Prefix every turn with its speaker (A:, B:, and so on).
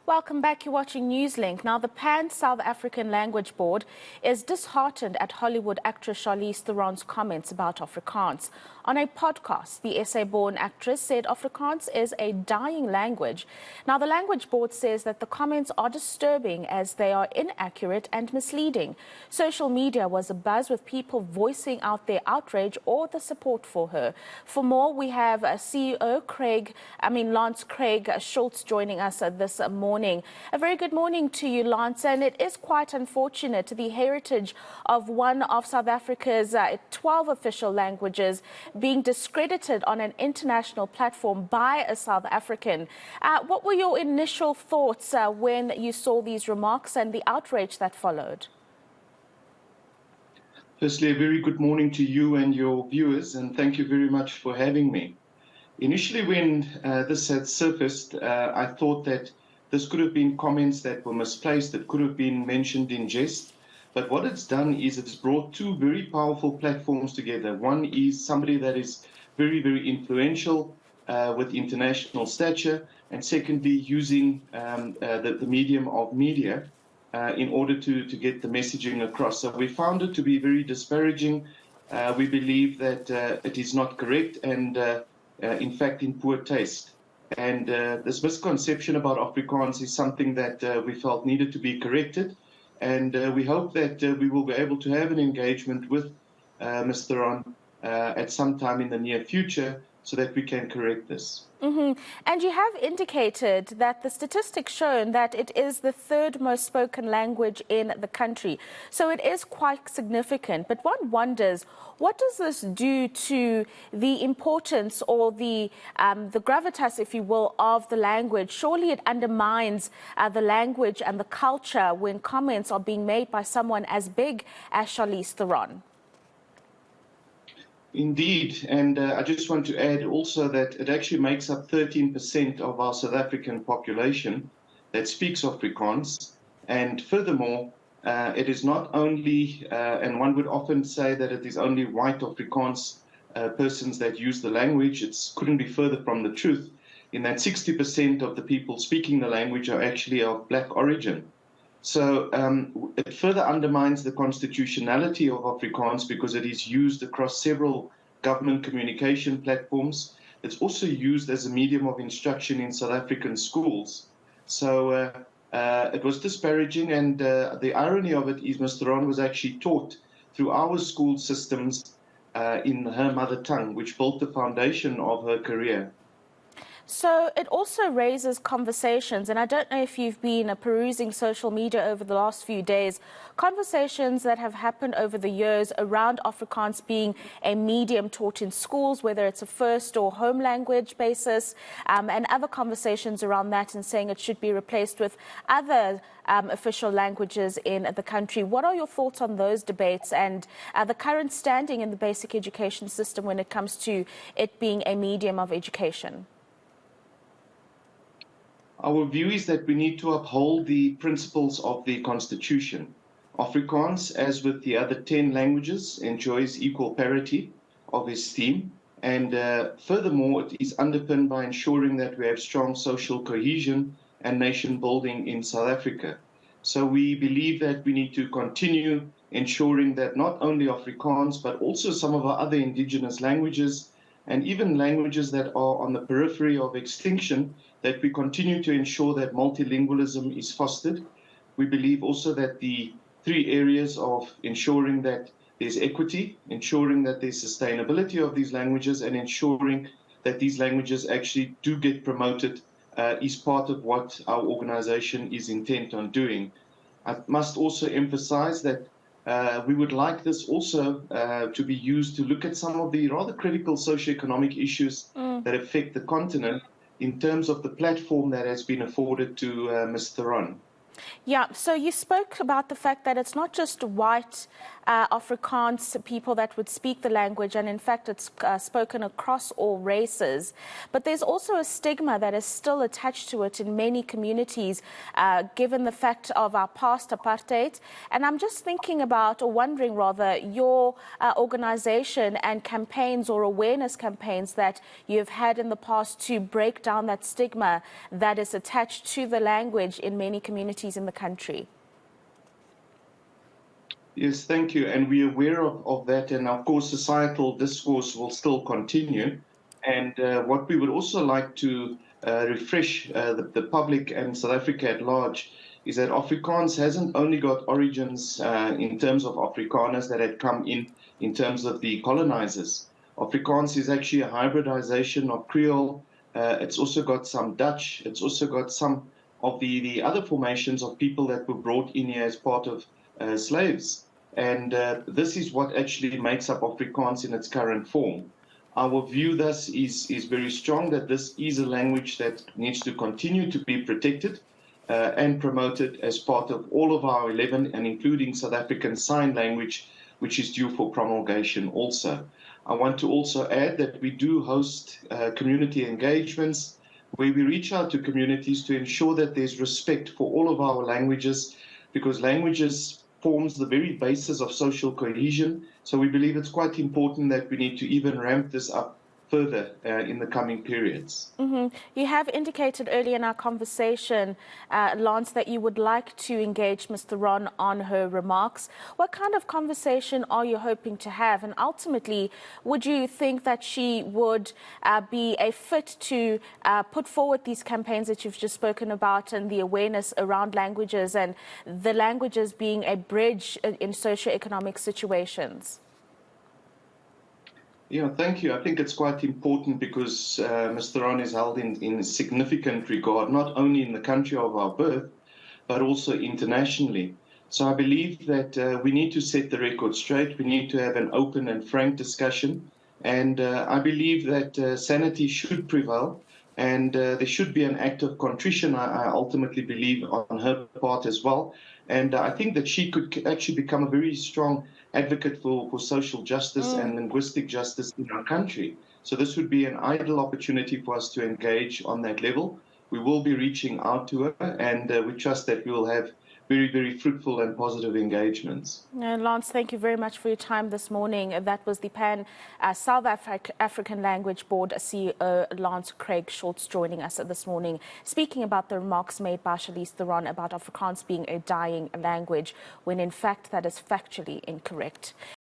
A: Welcome back. You're watching Newslink. Now, the Pan-South African Language Board is disheartened at Hollywood actress Charlize Theron's comments about Afrikaans. On a podcast, the SA-born actress said Afrikaans is a dying language. Now, the Language Board says that the comments are disturbing as they are inaccurate and misleading. Social media was abuzz with people voicing out their outrage or the support for her. For more, we have CEO Lance Craig Schultz joining us this morning. A very good morning to you, Lance. And it is quite unfortunate, the heritage of one of South Africa's 12 official languages being discredited on an international platform by a South African. What were your initial thoughts when you saw these remarks and the outrage that followed?
B: Firstly, a very good morning to you and your viewers, and thank you very much for having me. Initially, when this had surfaced, I thought that this could have been comments that were misplaced, that could have been mentioned in jest. But what it's done is it's brought two very powerful platforms together. One is somebody that is very, very influential with international stature, and secondly, using the medium of media in order to get the messaging across. So we found it to be very disparaging. We believe that it is not correct and, in fact, in poor taste. And this misconception about Afrikaans is something that we felt needed to be corrected. And we hope that we will be able to have an engagement with Ms. Theron at some time in the near future so that we can correct this.
A: And you have indicated that the statistics shown that it is the third most spoken language in the country. So it is quite significant. But one wonders, what does this do to the importance or the gravitas, if you will, of the language? Surely it undermines the language and the culture when comments are being made by someone as big as Charlize Theron.
B: Indeed, and I just want to add also that it actually makes up 13% of our South African population that speaks Afrikaans. And furthermore, it is not only, and one would often say that it is only white Afrikaans persons that use the language. It couldn't be further from the truth, in that 60% of the people speaking the language are actually of black origin. So it further undermines the constitutionality of Afrikaans because it is used across several government communication platforms. It's also used as a medium of instruction in South African schools. So it was disparaging, and the irony of it is Ms. Theron was actually taught through our school systems in her mother tongue, which built the foundation of her career.
A: So it also raises conversations, and I don't know if you've been perusing social media over the last few days, conversations that have happened over the years around Afrikaans being a medium taught in schools, whether it's a first or home language basis, and other conversations around that and saying it should be replaced with other official languages in the country. What are your thoughts on those debates and the current standing in the basic education system when it comes to it being a medium of education?
B: Our view is that we need to uphold the principles of the Constitution. Afrikaans, as with the other 10 languages, enjoys equal parity of esteem. And furthermore, it is underpinned by ensuring that we have strong social cohesion and nation building in South Africa. So we believe that we need to continue ensuring that not only Afrikaans, but also some of our other indigenous languages and even languages that are on the periphery of extinction, that we continue to ensure that multilingualism is fostered. We believe also that the three areas of ensuring that there's equity, ensuring that there's sustainability of these languages, and ensuring that these languages actually do get promoted is part of what our organization is intent on doing. I must also emphasize that we would like this also to be used to look at some of the rather critical socioeconomic issues that affect the continent in terms of the platform that has been afforded to Ms. Theron.
A: Yeah, so you spoke about the fact that it's not just white Afrikaans people that would speak the language, and in fact it's spoken across all races. But there's also a stigma that is still attached to it in many communities, given the fact of our past apartheid. And I'm just thinking about, or wondering rather, your organization and campaigns or awareness campaigns that you've had in the past to break down that stigma that is attached to the language in many communities in the country.
B: Yes, thank you. And we're aware of that. And of course, societal discourse will still continue. And what we would also like to refresh the public and South Africa at large is that Afrikaans hasn't only got origins in terms of Afrikaners that had come in terms of the colonizers. Afrikaans is actually a hybridization of Creole. It's also got some Dutch. It's also got some of the other formations of people that were brought in here as part of slaves. And this is what actually makes up Afrikaans in its current form. Our view thus is very strong that this is a language that needs to continue to be protected and promoted as part of all of our 11, and including South African Sign Language, which is due for promulgation also. I want to also add that we do host community engagements where we reach out to communities to ensure that there's respect for all of our languages, because languages forms the very basis of social cohesion. So we believe it's quite important that we need to even ramp this up further in the coming periods.
A: You have indicated earlier in our conversation, Lance, that you would like to engage Ms. Theron on her remarks. What kind of conversation are you hoping to have? And ultimately, would you think that she would be a fit to put forward these campaigns that you've just spoken about, and the awareness around languages and the languages being a bridge in socioeconomic situations?
B: Yeah, thank you. I think it's quite important because Ms. Theron is held in significant regard, not only in the country of our birth, but also internationally. So I believe that we need to set the record straight. We need to have an open and frank discussion. And I believe that sanity should prevail, and there should be an act of contrition, I ultimately believe, on her part as well. And I think that she could actually become a very strong advocate for social justice and linguistic justice in our country. So this would be an ideal opportunity for us to engage on that level. We will be reaching out to her, and we trust that we will have very, very fruitful and positive engagements.
A: Lance, thank you very much for your time this morning. That was the Pan South African Language Board CEO, Lance Craig Schultz, joining us this morning, speaking about the remarks made by Charlize Theron about Afrikaans being a dying language, when in fact that is factually incorrect.